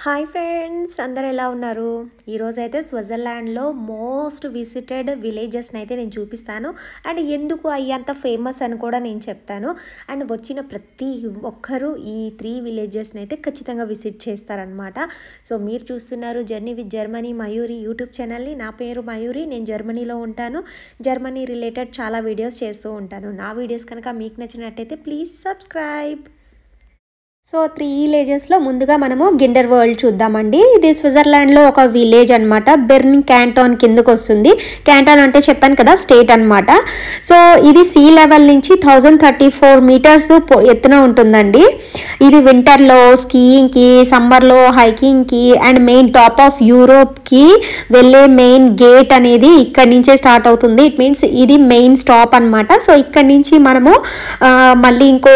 Hi friends, అందరు ఎలా ఉన్నారు? ఈరోజైతే స్విట్జర్లాండ్లో మోస్ట్ విజిటెడ్ విలేజెస్ని అయితే నేను చూపిస్తాను. అండ్ ఎందుకు అవి అంత ఫేమస్ అని కూడా నేను చెప్తాను. అండ్ వచ్చిన ప్రతి ఒక్కరూ ఈ 3 విలేజెస్ని అయితే ఖచ్చితంగా విజిట్ చేస్తారనమాట. సో మీరు చూస్తున్నారు journey with Germany Mayuri YouTube ఛానల్ని. నా పేరు మయూరి, నేను జర్మనీలో ఉంటాను. జర్మనీ రిలేటెడ్ చాలా వీడియోస్ చేస్తూ ఉంటాను. నా వీడియోస్ కనుక మీకు నచ్చినట్టయితే ప్లీజ్ సబ్స్క్రైబ్. సో 3 విలేజెస్లో ముందుగా మనము గిండర్ వరల్డ్ చూద్దామండి. ఇది స్విట్జర్లాండ్లో ఒక విలేజ్ అనమాట. బెర్న్ క్యాంటాన్ కిందకు వస్తుంది. క్యాంటాన్ అంటే చెప్పాను కదా, స్టేట్ అనమాట. సో ఇది సీ లెవెల్ నుంచి 1034 మీటర్స్ ఎత్తున ఉంటుందండి. ఇది వింటర్లో స్కీయింగ్కి, సమ్మర్లో హైకింగ్కి అండ్ మెయిన్ టాప్ ఆఫ్ యూరోప్కి వెళ్ళే మెయిన్ గేట్ అనేది ఇక్కడి నుంచే స్టార్ట్ అవుతుంది. ఇట్ మీన్స్ ఇది మెయిన్ స్టాప్ అనమాట. సో ఇక్కడి నుంచి మనము మళ్ళీ ఇంకో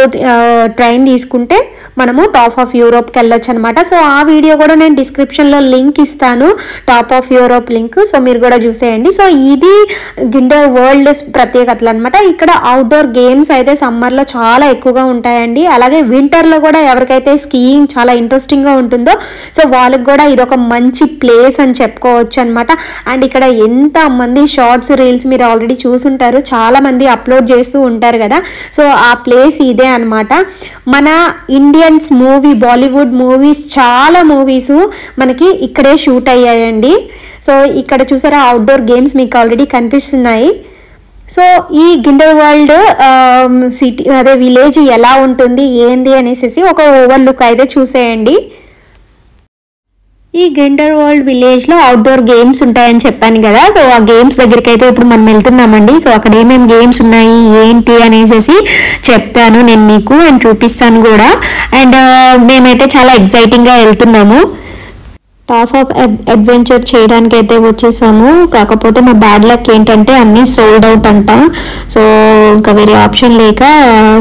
ట్రైన్ తీసుకుంటే మనము టాప్ ఆఫ్ యూరోప్కి వెళ్ళొచ్చు అనమాట. సో ఆ వీడియో కూడా నేను డిస్క్రిప్షన్లో లింక్ ఇస్తాను, top of Europe link. So మీరు కూడా చూసేయండి. సో ఇది గిండర్ వరల్డ్ ప్రత్యేకతలు అనమాట. ఇక్కడ అవుట్డోర్ గేమ్స్ అయితే సమ్మర్లో చాలా ఎక్కువగా ఉంటాయండి. అలాగే వింటర్లో కూడా ఎవరికైతే స్కీయింగ్ చాలా ఇంట్రెస్టింగ్గా ఉంటుందో సో వాళ్ళకి కూడా ఇది ఒక మంచి ప్లేస్ అని చెప్పుకోవచ్చు అనమాట. అండ్ ఇక్కడ ఎంతమంది షార్ట్స్ రీల్స్ మీరు ఆల్రెడీ చూసుంటారు, చాలామంది అప్లోడ్ చేస్తూ ఉంటారు కదా. సో ఆ ప్లేస్ ఇదే అనమాట. మన ఇండియన్స్ మూవీ, బాలీవుడ్ మూవీస్, చాలా మూవీస్ మనకి ఇక్కడే షూట్ అయ్యాయండి. సో ఇక్కడ చూసారా అవుట్డోర్ గేమ్స్ మీకు ఆల్రెడీ కనిపిస్తున్నాయి. సో ఈ గిండర్ వరల్డ్ సిటీ అదే విలేజ్ ఎలా ఉంటుంది ఏంది అనేసి ఒక ఓవర్ లుక్ అయితే చూసేయండి. ఈ గిండర్ వరల్డ్ విలేజ్లో అవుట్డోర్ గేమ్స్ ఉంటాయని చెప్పాను కదా. సో ఆ గేమ్స్ దగ్గరికి అయితే ఇప్పుడు మనం వెళ్తున్నామండి. సో అక్కడ ఏమేమి గేమ్స్ ఉన్నాయి ఏంటి అనేసి చెప్తాను నేను మీకు, అండ్ చూపిస్తాను కూడా. అండ్ మేమైతే చాలా ఎక్సైటింగ్గా వెళ్తున్నాము. టాప్ ఆఫ్ అడ్వెంచర్ చేయడానికి అయితే వచ్చేసాము. కాకపోతే మా బ్యాడ్ లక్ ఏంటంటే అన్నీ సోల్డ్ అవుట్ అంట. సో ఇంకా వేరే ఆప్షన్ లేక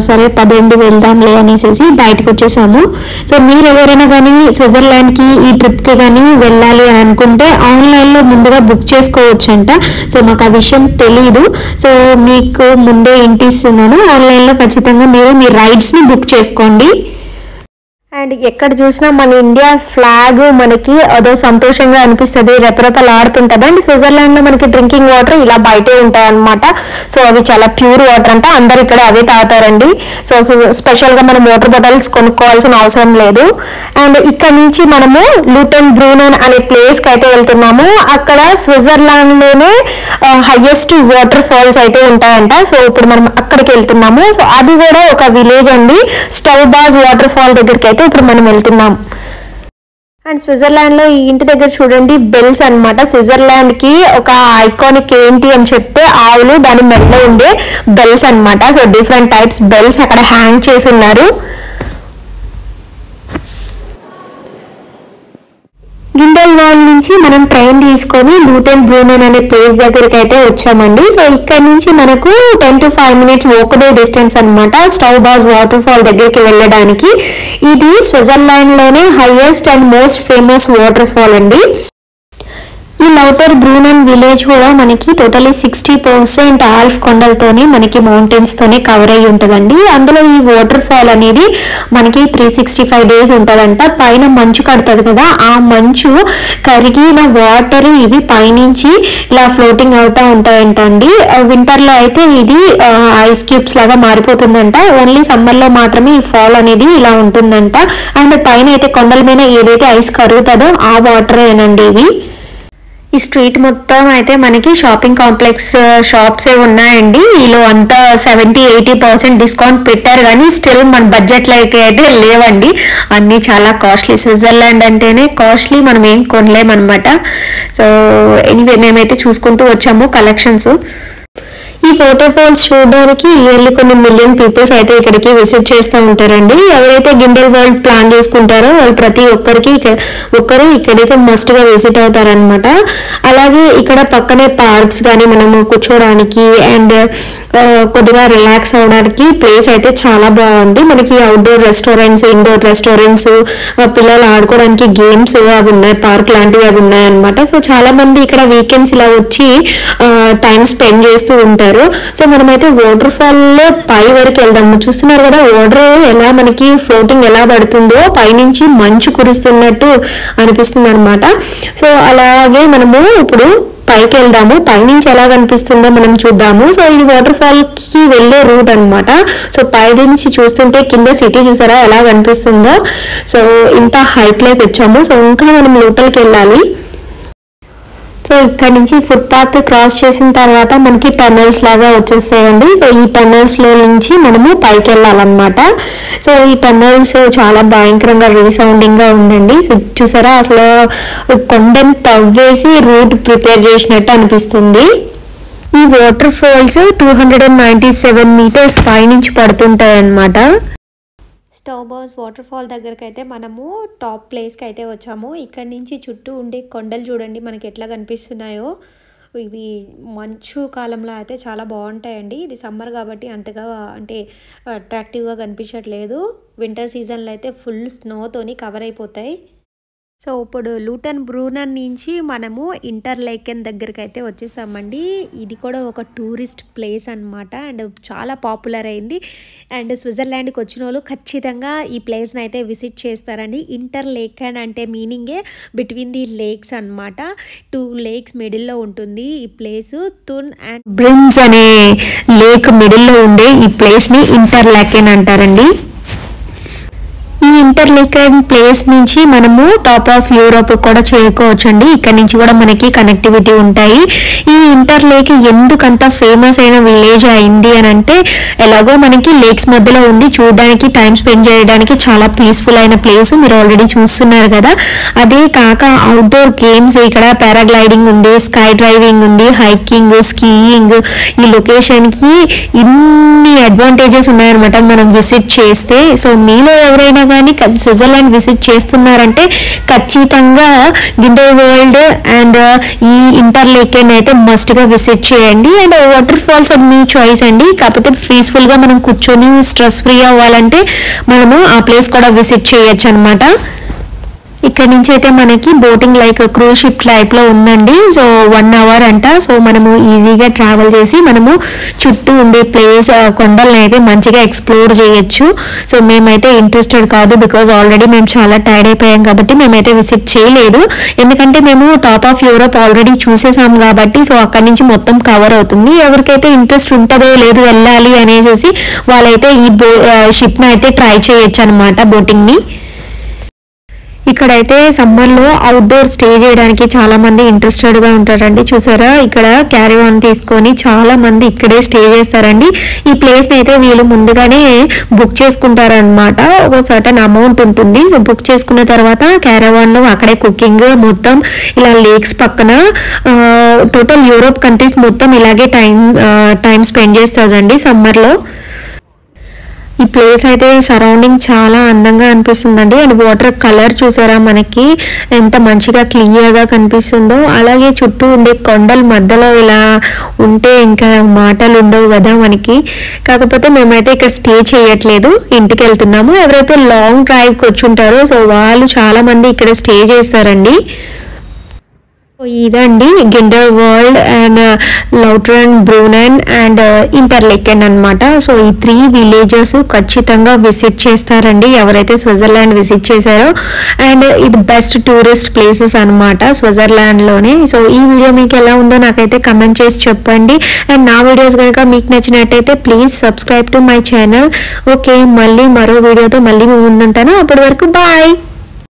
సరే పదండి వెళ్దాంలే అనేసి బయటకు వచ్చేసాము. సో మీరు ఎవరైనా కానీ స్విట్జర్లాండ్కి ఈ ట్రిప్కి కానీ వెళ్ళాలి అని అనుకుంటే ఆన్లైన్లో ముందుగా బుక్ చేసుకోవచ్చు అంట. సో మాకు ఆ విషయం తెలీదు. సో మీకు ముందే ఇంటిస్తున్నాను, ఆన్లైన్లో ఖచ్చితంగా మీరు మీ రైడ్స్ని బుక్ చేసుకోండి. అండ్ ఎక్కడ చూసినా మన ఇండియా ఫ్లాగ్ మనకి అదో సంతోషంగా అనిపిస్తుంది, రెపరెపలు ఆడుతుంటుంది. అండ్ స్విట్జర్లాండ్లో మనకి డ్రింకింగ్ వాటర్ ఇలా బయటే ఉంటాయి అనమాట. సో అవి చాలా ప్యూర్ వాటర్ అంట, అందరు ఇక్కడ అవే తాగుతారండి. సో స్పెషల్గా మనం వాటర్ బాటిల్స్ కొనుక్కోవాల్సిన అవసరం లేదు. అండ్ ఇక్కడ నుంచి మనము లూటెన్ బ్రూనెన్ అనే ప్లేస్కి అయితే వెళ్తున్నాము. అక్కడ స్విట్జర్లాండ్లోనే హైయెస్ట్ వాటర్ ఫాల్స్ అయితే ఉంటాయంట. సో ఇప్పుడు మనం అక్కడికి వెళ్తున్నాము. సో అది కూడా ఒక విలేజ్ అండి. స్టౌబాజ్ వాటర్ ఫాల్ దగ్గరికి అయితే ఇప్పుడు మనం వెళ్తున్నాం. అండ్ స్విట్జర్లాండ్లో ఈ ఇంటి దగ్గర చూడండి బెల్స్ అనమాట. స్విట్జర్లాండ్కి ఒక ఐకానిక్ ఏంటి అని చెప్తే ఆవులు, దాని మెడలో ఉండే బెల్స్ అనమాట. సో డిఫరెంట్ టైప్స్ బెల్స్ అక్కడ హ్యాంగ్ చేసి ఉన్నారు. గిండర్ వరల్డ్ నుంచి మనం ట్రైన్ తీసుకొని లూటెన్ బ్రూనెన్ అనే ప్లేస్ దగ్గరికి అయితే వచ్చామండి. సో ఇక్కడ నుంచి మనకు 10 to 5 minutes వాకబుల్ డిస్టెన్స్ అనమాట స్టౌబాజ్ వాటర్ ఫాల్ దగ్గరికి వెళ్ళడానికి. ఇది స్విట్జర్లాండ్లోనే highest and most famous water fall అండి. ఈ లౌటర్ బ్రూనెన్ విలేజ్ కూడా మనకి టోటలీ 60% ఆల్ఫ్ కొండలతోనే మనకి మౌంటైన్స్ తోనే కవర్ అయ్యి ఉంటుందండి. అందులో ఈ వాటర్ ఫాల్ అనేది మనకి 365 days ఉంటుందంట. పైన మంచు కడుతుంది కదా, ఆ మంచు కరిగిన వాటర్ ఇవి పైనుంచి ఇలా ఫ్లోటింగ్ అవుతూ ఉంటాయంటండి. వింటర్లో అయితే ఇది ఐస్ క్యూబ్స్ లాగా మారిపోతుందంట. ఓన్లీ సమ్మర్లో మాత్రమే ఈ ఫాల్ అనేది ఇలా ఉంటుందంట. అండ్ పైన అయితే కొండల మీద ఏదైతే ఐస్ కరుగుతుందో ఆ వాటరేనండి ఇవి. ఈ స్ట్రీట్ మొత్తం అయితే మనకి షాపింగ్ కాంప్లెక్స్ షాప్సే ఉన్నాయండి. వీళ్ళు అంతా 70-80% డిస్కౌంట్ పెట్టారు, కానీ స్టిల్ మన బడ్జెట్లో అయితే లేవండి. అన్నీ చాలా కాస్ట్లీ. స్విట్జర్లాండ్ అంటేనే కాస్ట్లీ, మనం ఏం కొనలేమన్నమాట. సో ఎనీవే మేమైతే చూసుకుంటూ వచ్చాము కలెక్షన్స్. ఈ వాటర్ ఫాల్స్ చూడడానికి ఇయర్లీ కొన్ని మిలియన్ పీపుల్స్ అయితే ఇక్కడికి విజిట్ చేస్తూ ఉంటారండి. ఎవరైతే గిండర్ వరల్డ్ ప్లాన్ చేసుకుంటారో వాళ్ళు ప్రతి ఒక్కరు ఇక్కడికి మస్ట్ గా విజిట్ అవుతారనమాట. అలాగే ఇక్కడ పక్కనే పార్క్స్ కానీ మనము కూర్చోడానికి అండ్ కొద్దిగా రిలాక్స్ అవడానికి ప్లేస్ అయితే చాలా బాగుంది. మనకి అవుట్డోర్ రెస్టారెంట్స్, ఇండోర్ రెస్టారెంట్స్, పిల్లలు ఆడుకోవడానికి గేమ్స్ అవి ఉన్నాయి, పార్క్ లాంటివి అవి ఉన్నాయి అనమాట. సో చాలా మంది ఇక్కడ వీకెండ్స్ ఇలా వచ్చి టైం స్పెండ్ చేస్తూ ఉంటారు. పెట్టారు. సో మనమైతే వాటర్ ఫాల్ పై వరకు వెళ్దాము. చూస్తున్నారు కదా వాటర్ ఎలా మనకి ఫ్లోటింగ్ ఎలా పడుతుందో, పైనుంచి మంచు కురుస్తున్నట్టు అనిపిస్తుంది అనమాట. సో అలాగే మనము ఇప్పుడు పైకి వెళ్దాము, పైనుంచి ఎలా కనిపిస్తుందో మనం చూద్దాము. సో ఇది వాటర్ ఫాల్ కి వెళ్ళే రూట్ అనమాట. సో పై నుంచి చూస్తుంటే కింద సిటీ చూసారా ఎలా కనిపిస్తుందో. సో ఇంత హైట్ లోకి వచ్చాము. సో ఇంకా మనం లోపలికి వెళ్ళాలి. సో ఇక్కడ నుంచి ఫుట్పాత్ క్రాస్ చేసిన తర్వాత మనకి టన్నెల్స్ లాగా వచ్చేస్తాయండి. సో ఈ టన్నెల్స్ లో నుంచి మనము పైకి వెళ్ళాలన్నమాట. సో ఈ టన్నెల్స్ చాలా భయంకరంగా రీసౌండింగ్ గా ఉందండి. సో చూసారా అసలు కొండని తవ్వేసి రూట్ ప్రిపేర్ చేసినట్టు అనిపిస్తుంది. ఈ వాటర్ ఫాల్స్ 297 మీటర్స్ పై నుంచి పడుతుంటాయి అన్నమాట. స్టవ్ బాస్ వాటర్ ఫాల్ దగ్గరికి అయితే మనము టాప్ ప్లేస్కి అయితే వచ్చాము. ఇక్కడ నుంచి చుట్టూ ఉండే కొండలు చూడండి మనకి ఎట్లా కనిపిస్తున్నాయో. ఇవి మంచు కాలంలో అయితే చాలా బాగుంటాయండి. ఇది సమ్మర్ కాబట్టి అంతగా అంటే అట్రాక్టివ్గా కనిపించట్లేదు. వింటర్ సీజన్లో అయితే ఫుల్ స్నోతోని కవర్ అయిపోతాయి. సో ఇప్పుడు లూటన్ బ్రూనన్ నుంచి మనము ఇంటర్లేకెన్ దగ్గరికి అయితే వచ్చేసామండి. ఇది కూడా ఒక టూరిస్ట్ ప్లేస్ అనమాట అండ్ చాలా పాపులర్ అయింది. అండ్ స్విట్జర్లాండ్కి వచ్చిన వాళ్ళు ఖచ్చితంగా ఈ ప్లేస్ని అయితే విజిట్ చేస్తారండి. ఇంటర్లేకెన్ అంటే మీనింగే బిట్వీన్ ది లేక్స్ అనమాట. 2 లేక్స్ మిడిల్లో ఉంటుంది ఈ ప్లేస్. తున్ అండ్ బ్రిన్స్ అనే లేక్ మిడిల్లో ఉండే ఈ ప్లేస్ని ఇంటర్లేకెన్ అంటారండి. ఈ ఇంటర్లేకెన్ ప్లేస్ నుంచి మనము టాప్ ఆఫ్ యూరోప్ కూడా చేరుకోవచ్చు అండి. ఇక్కడ నుంచి కూడా మనకి కనెక్టివిటీ ఉంటాయి. ఈ ఇంటర్లేక్ ఎందుకంత ఫేమస్ అయిన విలేజ్ అయింది అని అంటే ఎలాగో మనకి లేక్స్ మధ్యలో ఉంది, చూడడానికి టైం స్పెండ్ చేయడానికి చాలా పీస్ఫుల్ అయిన ప్లేస్. మీరు ఆల్రెడీ చూస్తున్నారు కదా. అదే కాక అవుట్డోర్ గేమ్స్ ఇక్కడ పారాగ్లైడింగ్ ఉంది, స్కై డ్రైవింగ్ ఉంది, హైకింగ్, స్కీయింగ్. ఈ లొకేషన్కి ఇన్ని అడ్వాంటేజెస్ ఉన్నాయన్నమాట మనం విజిట్ చేస్తే. సో మీలో ఎవరైనా కానీ స్విట్జర్లాండ్ విజిట్ చేస్తున్నారంటే ఖచ్చితంగా గిండెల్వాల్డ్ అండ్ ఈ ఇంటర్లేకెన్ అయితే మస్ట్ గా విజిట్ చేయండి. అండ్ వాటర్ ఫాల్స్ మీ చాయిస్ అండి. కాకపోతే పీస్ఫుల్ గా మనం కూర్చొని స్ట్రెస్ ఫ్రీ అవ్వాలంటే మనము ఆ ప్లేస్ కూడా విజిట్ చేయొచ్చు అనమాట. ఇక్కడ నుంచి అయితే మనకి boating like cruise ship type లో ఉందండి. సో 1 అవర్ అంట. సో మనము ఈజీగా ట్రావెల్ చేసి మనము చుట్టూ ఉండే ప్లేస్ కొండలను అయితే మంచిగా ఎక్స్ప్లోర్ చేయొచ్చు. సో మేమైతే ఇంట్రెస్టెడ్ కాదు, బికాజ్ ఆల్రెడీ మేము చాలా టైర్డ్ అయిపోయాం కాబట్టి మేమైతే విజిట్ చేయలేదు. ఎందుకంటే మేము టాప్ ఆఫ్ యూరోప్ ఆల్రెడీ చూసేసాం కాబట్టి. సో అక్కడి నుంచి మొత్తం కవర్ అవుతుంది. ఎవరికైతే ఇంట్రెస్ట్ ఉంటుందో లేదు వెళ్ళాలి అనేసి వాళ్ళైతే ఈ షిప్ని అయితే ట్రై చేయొచ్చు అనమాట, బోటింగ్ని. ఇక్కడైతే సమ్మర్లో అవుట్డోర్ స్టే చేయడానికి చాలా మంది ఇంట్రెస్టెడ్గా ఉంటారండి. చూసారా ఇక్కడ క్యారీవాన్ తీసుకొని చాలా మంది ఇక్కడే స్టే చేస్తారండి. ఈ ప్లేస్ని అయితే వీళ్ళు ముందుగానే బుక్ చేసుకుంటారనమాట. ఒక సర్టన్ అమౌంట్ ఉంటుంది. బుక్ చేసుకున్న తర్వాత క్యారీవాన్లో అక్కడే కుకింగ్ మొత్తం ఇలా లేక్స్ పక్కన టోటల్ యూరోప్ కంట్రీస్ మొత్తం ఇలాగే టైం స్పెండ్ చేస్తారండి సమ్మర్లో. ఈ ప్లేస్ అయితే సరౌండింగ్ చాలా అందంగా అనిపిస్తుందండి. అండ్ వాటర్ కలర్ చూసారా మనకి ఎంత మంచిగా క్లియర్గా కనిపిస్తుందో. అలాగే చుట్టూ ఉండే కొండల మధ్యలో ఇలా ఉంటే ఇంకా మాటలు ఉండవు కదా మనకి. కాకపోతే మేమైతే ఇక్కడ స్టే చేయట్లేదు, ఇంటికి వెళ్తున్నాము. ఎవరైతే లాంగ్ డ్రైవ్కి వచ్చి ఉంటారో సో వాళ్ళు చాలా మంది ఇక్కడ స్టే చేస్తారండి. ఇదండి గిండెల్వాల్డ్ అండ్ లూటన్ బ్రూనన్ అండ్ ఇంటర్లేకెన్ అనమాట. సో ఈ 3 విలేజెస్ ఖచ్చితంగా విజిట్ చేస్తారండి ఎవరైతే స్విట్జర్లాండ్ విజిట్ చేశారో. అండ్ ఇది బెస్ట్ టూరిస్ట్ ప్లేసెస్ అనమాట స్విట్జర్లాండ్లోనే. సో ఈ వీడియో మీకు ఎలా ఉందో నాకైతే కమెంట్ చేసి చెప్పండి. అండ్ నా వీడియోస్ కనుక మీకు నచ్చినట్టయితే please subscribe to my channel. Okay, మళ్ళీ మరో వీడియోతో మళ్ళీ ముందుంటాను. అప్పటి వరకు బాయ్.